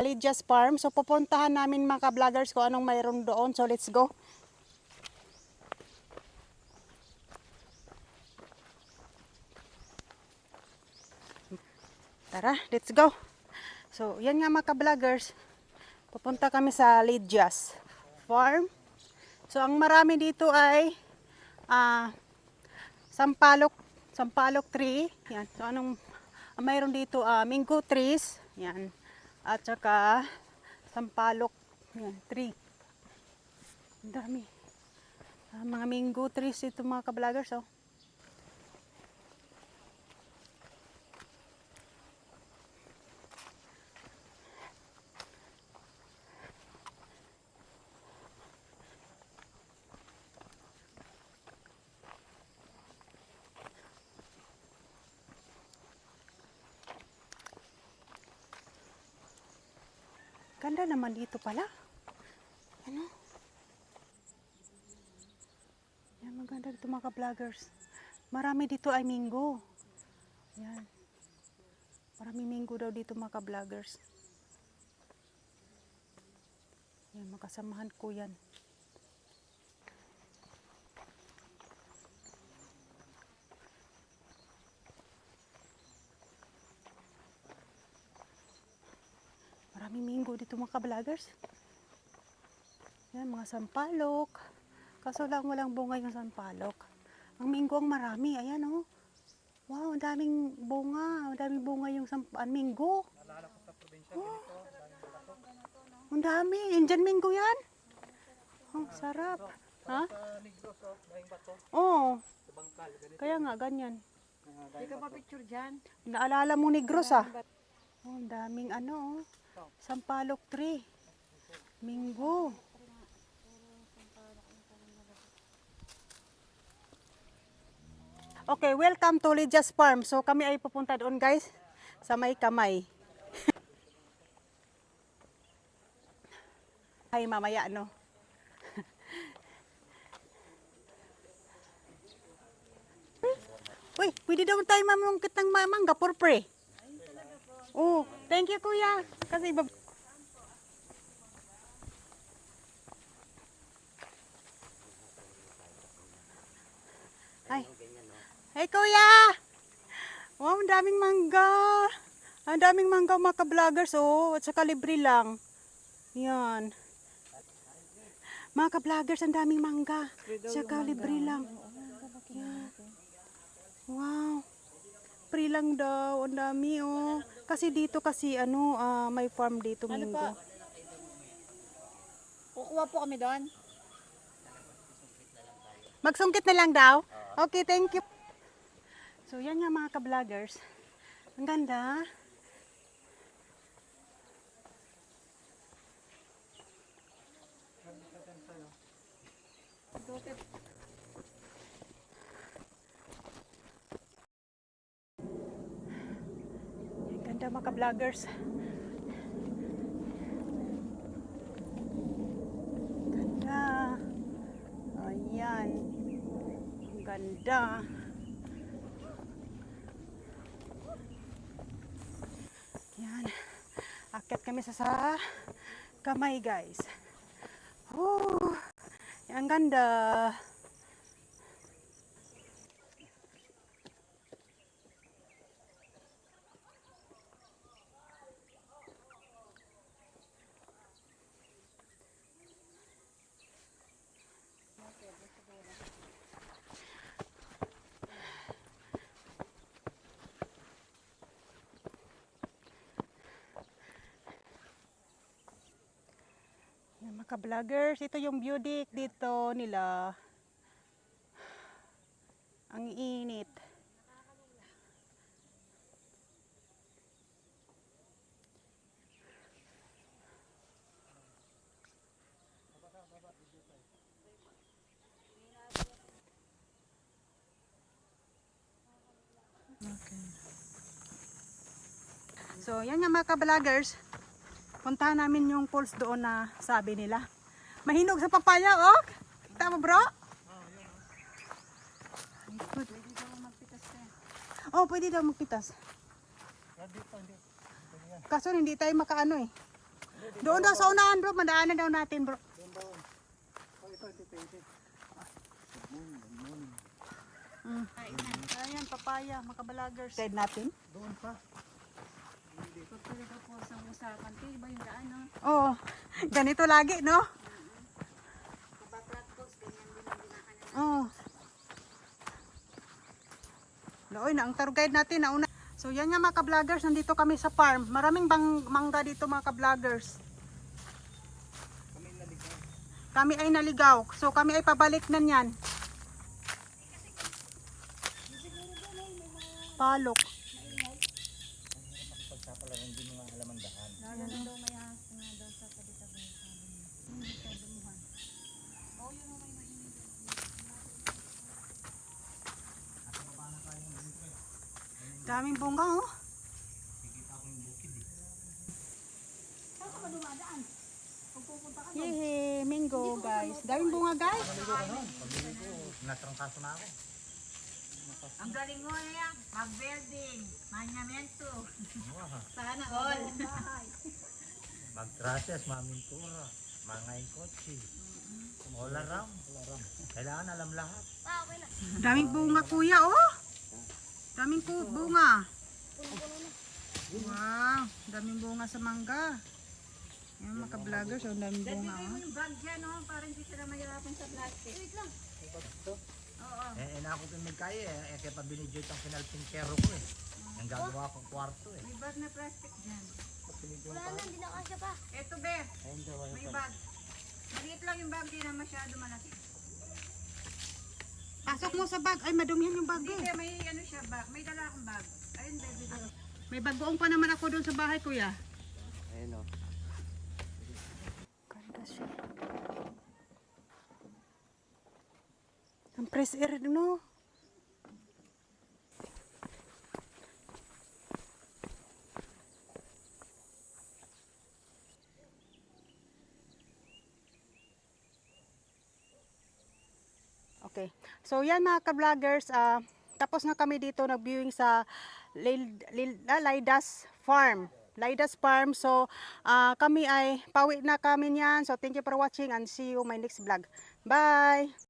Lydia's Farm. So pupuntahan namin mga ka-vloggers kung anong mayroon doon. So let's go. Tara, let's go. So yan nga mga ka-vloggers. Pupunta kami sa Lydia's Farm. So ang marami dito ay sampalok tree. Yan. So anong mayroon dito mango trees. Yan. At saka sampalok yan, tree. Ang dami. Mga mango trees ito mga ka-vloggers. Oh. Ganda naman dito pala. Ano? Yan, maganda dito mga ka-vloggers. Marami dito ay mango. Yan. Marami mango daw dito mga ka-vloggers. Yan, makasamahan ko yan. Maraming mango dito mga ka-vloggers. Yan, mga sampalok. Kaso lang walang bunga yung sampalok. Ang mango ang marami. Ayan oh. Wow, ang daming bunga. Ang daming bunga yung mango. Naalala ko sa probinsya Oh, ganito. ang dami. Indian mango yan. Oh, sarap. Ha? Sa Negros, dahing bato. Oo. Sa Bangkal, ganito. Kaya nga, ganyan. Hindi ka pa-picture dyan? Naalala mo Negros ah. Oh, ang daming ano oh. Sampalok tree. Mango. Okay, welcome to Lydia's Farm. So kami ay pupunta doon guys sa may kamay. Ay mamaya no. Uy, pwede daw tayo mamungkit ng mangga for free. Oh, thank you kuya. Kasi Ay. Hey kuya! Wow, ang daming mangga. Ang daming mangga mga ka-vloggers oh. At saka libre lang. Yan. Mga ka-vloggers, ang daming mangga. At saka libre lang. Yan. Wow. Free lang daw. Ang dami oh. Kasi dito kasi ano, may farm dito mango. Kukuha po kami doon. Magsungkit na lang daw? Okay, thank you. So yan nga mga ka-vloggers. Ang ganda. Ang ganda mga ka-vloggers. Ganda. Ayan. Ang ganda. Yan. Akyat kami sa kamay guys. Oh, ang ganda. Yan mga ka-vloggers, ito yung view deck dito nila. Ang init. Okay. So, yan nga mga ka-vloggers. Puntahan namin yung falls doon na sabi nila. Mahinog sa papaya, oh. Kita mo, bro? Pwede daw magpitas ka. Oh, pwede daw magpitas. Dito, hindi. Kaso hindi tayo makaano eh. Doon daw sa unahan bro, madaanan daw natin bro. Oh, ito pwede. Ayan, papaya, makabalagers. Side natin? Doon pa. Pagtuloy ka po sa usapan, kayo ba yung daan, no? Oo, ganito lagi, no? Kabaklat post, ganyan din ang dinaan na. Oo. Looy na, ang tour guide natin, nauna. So yan nga mga ka-vloggers, nandito kami sa farm. Maraming mangga dito mga ka-vloggers. Kami ay naligaw. So kami ay pabalik na niyan. Palok. Pagkapalaran din mga alamandaan. Lalo na daw may ahas nga daw sa tabi-tabi. Hindi ka dumuhan. Oo, yun ang may mahinig. Daming bunga, oh. Yehe, mango guys. Daming bunga guys. Natrangkaso na ako. Ang galing mo na yan, mag-building, manyamento. Sana all. Magtrases, mamintura, mga kotse. All around. Kailangan alam lahat. Daming bunga kuya, oh. Daming bunga. Wow, daming bunga sa mangga. Yan mga ka-vloggers, oh, daming bunga, Bigay oh. mo yung bag dyan, no? Para hindi sila mahirapan sa plastic. Wait lang. Oo. Ako pinagkaya kaya pa binidyo itong pinalpintero ko eh. Ang gagawa kong kwarto eh. May bag na plastic dyan. Wala na, hindi na kasya pa. Eto, be. May bag. Maliit lang yung bag, di na masyado malaki. Pasok mo sa bag. Ay, madumihan yung bag, Hindi, eh. may ano siya bag. May dala akong bag. Ayun, baby. May bagoong pa naman ako doon sa bahay, kuya. Ayun o. Ganda siya. Ang fresh air, no? Okay. So yan mga ka-vloggers, tapos na kami dito nag-viewing sa Laidas Farm. Laidas Farm. So kami ay pauwi na kami niyan. So thank you for watching and see you my next vlog. Bye!